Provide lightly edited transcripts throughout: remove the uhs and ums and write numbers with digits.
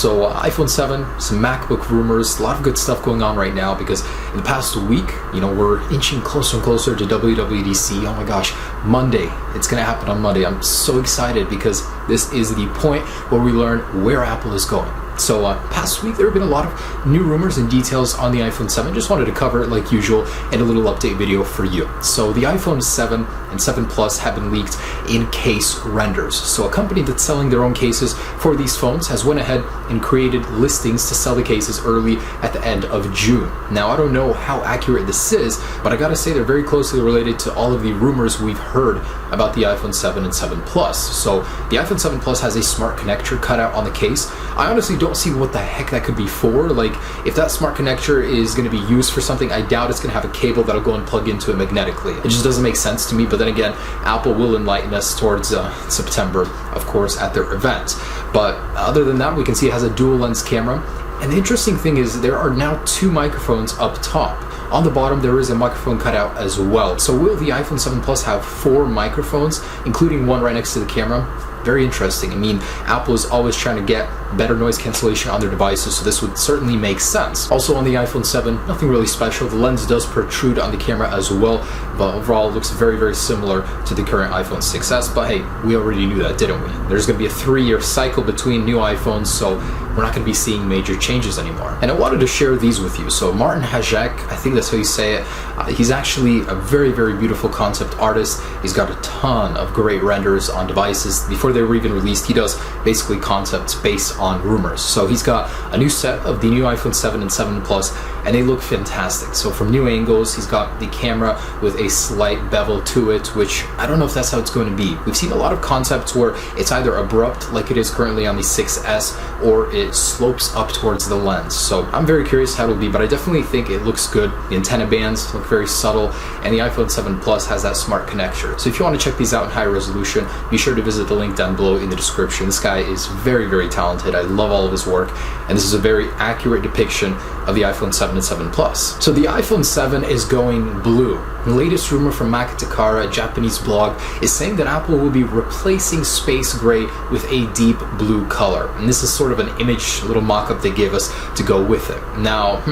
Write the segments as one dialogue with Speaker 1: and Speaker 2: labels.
Speaker 1: So iPhone 7, some MacBook rumors, a lot of good stuff going on right now because in the past week, we're inching closer and closer to WWDC. Oh my gosh, Monday. It's going to happen on Monday. I'm so excited because this is the point where we learn where Apple is going. So past week there have been a lot of new rumors and details on the iPhone 7. Just wanted to cover it like usual in a little update video for you. So the iPhone 7 and 7 Plus have been leaked in case renders. So a company that's selling their own cases for these phones has went ahead and created listings to sell the cases early at the end of June. Now I don't know how accurate this is, but I gotta say they're very closely related to all of the rumors we've heard about the iPhone 7 and 7 Plus. So the iPhone 7 Plus has a smart connector cut out on the case. I honestly don't see what the heck that could be for. Like, if that smart connector is going to be used for something, I doubt it's going to have a cable that'll go and plug into it magnetically. It just doesn't make sense to me. But then again, Apple will enlighten us towards September, of course, at their event. But other than that, we can see it has a dual lens camera. And the interesting thing is there are now 2 microphones up top. On the bottom, there is a microphone cutout as well. So will the iPhone 7 Plus have 4 microphones, including one right next to the camera? Very interesting. I mean, Apple is always trying to get better noise cancellation on their devices, so this would certainly make sense. Also on the iPhone 7, nothing really special. The lens does protrude on the camera as well, but overall it looks very, very similar to the current iPhone 6s. But hey, we already knew that, didn't we? There's going to be a 3-year cycle between new iPhones, so we're not going to be seeing major changes anymore. And I wanted to share these with you. So Martin Hajek, I think that's how you say it, he's actually a very, very beautiful concept artist. He's got a ton of great renders on devices. Before they were even released, he does basically concepts based on Rumours. So he's got a new set of the new iPhone 7 and 7 Plus, and they look fantastic. So from new angles, he's got the camera with a slight bevel to it, which I don't know if that's how it's going to be. We've seen a lot of concepts where it's either abrupt, like it is currently on the 6S, or it slopes up towards the lens. So I'm very curious how it'll be, but I definitely think it looks good. The antenna bands look very subtle, and the iPhone 7 Plus has that smart connector. So if you want to check these out in high resolution, be sure to visit the link down below in the description. This guy is very, very talented. I love all of his work, and this is a very accurate depiction of the iPhone 7 and 7 Plus. So the iPhone 7 is going blue. The latest rumor from Makatakara, a Japanese blog, is saying that Apple will be replacing space gray with a deep blue color. And this is sort of an image, little mock-up they gave us to go with it. Now,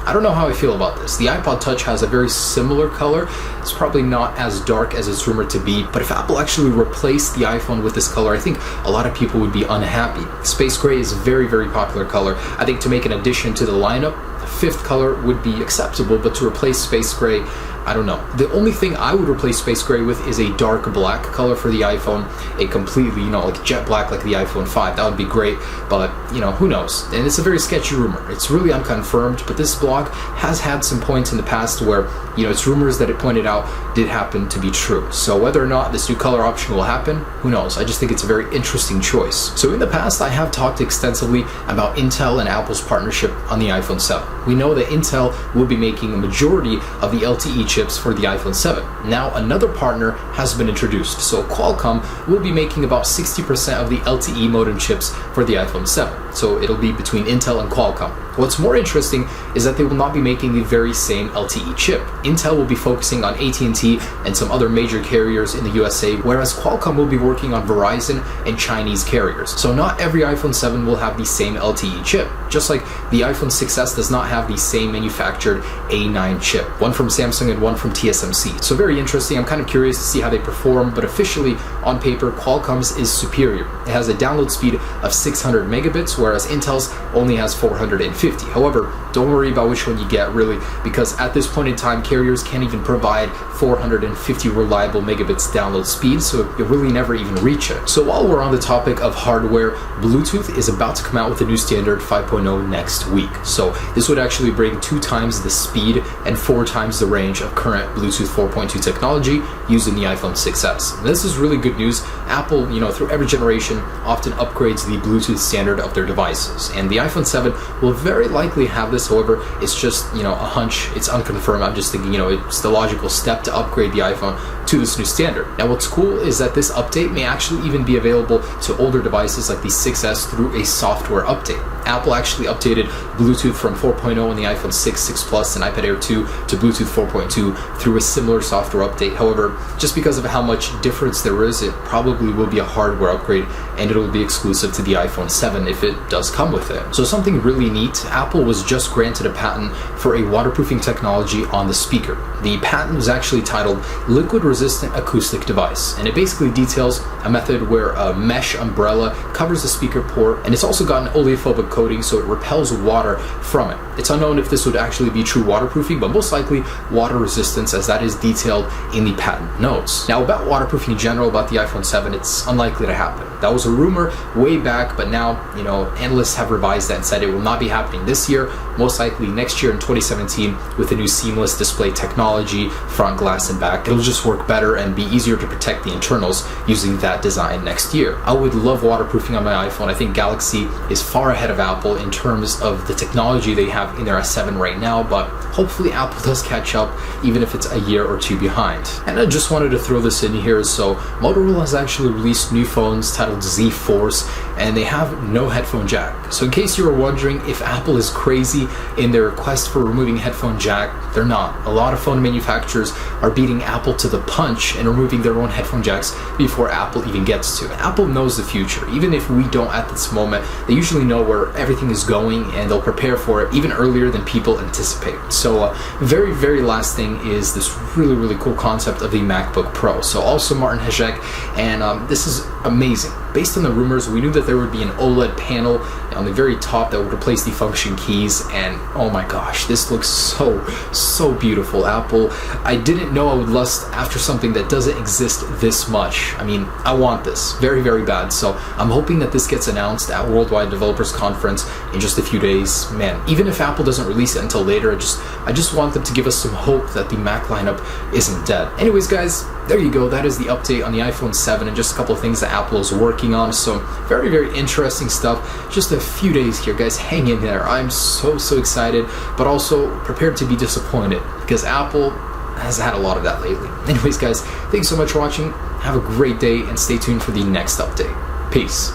Speaker 1: I don't know how I feel about this. The iPod Touch has a very similar color. It's probably not as dark as it's rumored to be, but if Apple actually replaced the iPhone with this color, I think a lot of people would be unhappy. Space gray is a very, very popular color. I think to make an addition to the lineup, a 5th color would be acceptable, but to replace space gray, I don't know. The only thing I would replace space gray with is a dark black color for the iPhone, a completely, like jet black like the iPhone 5. That would be great, but who knows? And it's a very sketchy rumor. It's really unconfirmed, but this blog has had some points in the past where, it's rumors that it pointed out did happen to be true. So whether or not this new color option will happen, who knows? I just think it's a very interesting choice. So in the past, I have talked extensively about Intel and Apple's partnership on the iPhone 7. We know that Intel will be making a majority of the LTE chips for the iPhone 7. Now another partner has been introduced. So Qualcomm will be making about 60% of the LTE modem chips for the iPhone 7. So it'll be between Intel and Qualcomm. What's more interesting is that they will not be making the very same LTE chip. Intel will be focusing on AT&T and some other major carriers in the USA, whereas Qualcomm will be working on Verizon and Chinese carriers. So not every iPhone 7 will have the same LTE chip, just like the iPhone 6s does not have the same manufactured A9 chip, one from Samsung and one from TSMC. So very interesting. I'm kind of curious to see how they perform, but officially on paper, Qualcomm's is superior. It has a download speed of 600 megabits, whereas Intel's only has 450. However, don't worry about which one you get, really, because at this point in time, carriers can't even provide 450 reliable megabits download speed, so you'll really never even reach it. So while we're on the topic of hardware, Bluetooth is about to come out with a new standard 5.0 next week. So this would actually bring 2 times the speed and 4 times the range of current Bluetooth 4.2 technology used in the iPhone 6s. And this is really good news. Apple, through every generation, often upgrades the Bluetooth standard of their devices, and the iPhone 7 will very likely have this. However, it's just a hunch. It's unconfirmed. I'm just thinking it's the logical step to upgrade the iPhone to this new standard. Now what's cool is that this update may actually even be available to older devices like the 6s through a software update. Apple actually updated Bluetooth from 4.0 in the iPhone 6, 6 Plus, and iPad Air 2 to Bluetooth 4.2 through a similar software update. However, just because of how much difference there is, it probably will be a hardware upgrade, and it'll be exclusive to the iPhone 7 if it does come with it. So something really neat, Apple was just granted a patent for a waterproofing technology on the speaker. The patent was actually titled Liquid Resistant Acoustic Device, and it basically details a method where a mesh umbrella covers the speaker port, and it's also got an oleophobic coating so it repels water from it. It's unknown if this would actually be true waterproofing, but most likely water resistance, as that is detailed in the patent notes. Now, about waterproofing in general, about the iPhone 7, it's unlikely to happen. That was a rumor way back, but now, analysts have revised that and said it will not be happening this year, most likely next year in 2017 with the new seamless display technology, front glass and back. It'll just work better and be easier to protect the internals using that design next year. I would love waterproofing on my iPhone. I think Galaxy is far ahead of Apple in terms of the technology they have in their S7 right now, but hopefully Apple does catch up, even if it's a year or two behind. And I just wanted to throw this in here. So Motorola has actually released new phones titled Z Force, and they have no headphone jack. So in case you were wondering if Apple is crazy in their quest for removing headphone jack, they're not. A lot of phone manufacturers are beating Apple to the punch and removing their own headphone jacks before Apple even gets to it. Apple knows the future. Even if we don't at this moment, they usually know where everything is going, and they'll prepare for it even earlier than people anticipate. So very last thing is this really cool concept of the MacBook Pro. So also Martin Hajek, and this is amazing. Based on the rumors, we knew that there would be an OLED panel on the very top that would replace the function keys, and oh my gosh, this looks so beautiful. Apple, I didn't know I would lust after something that doesn't exist this much. I mean, I want this very bad, so I'm hoping that this gets announced at Worldwide Developers Conference in just a few days. Man, even if Apple doesn't release it until later, I just want them to give us some hope that the Mac lineup isn't dead. Anyways, guys, there you go. That is the update on the iPhone 7 and just a couple of things that Apple is working on. So very interesting stuff. Just a few days here, guys. Hang in there. I'm so excited, but also prepared to be disappointed because Apple has had a lot of that lately. Anyways, guys, thanks so much for watching. Have a great day and stay tuned for the next update. Peace.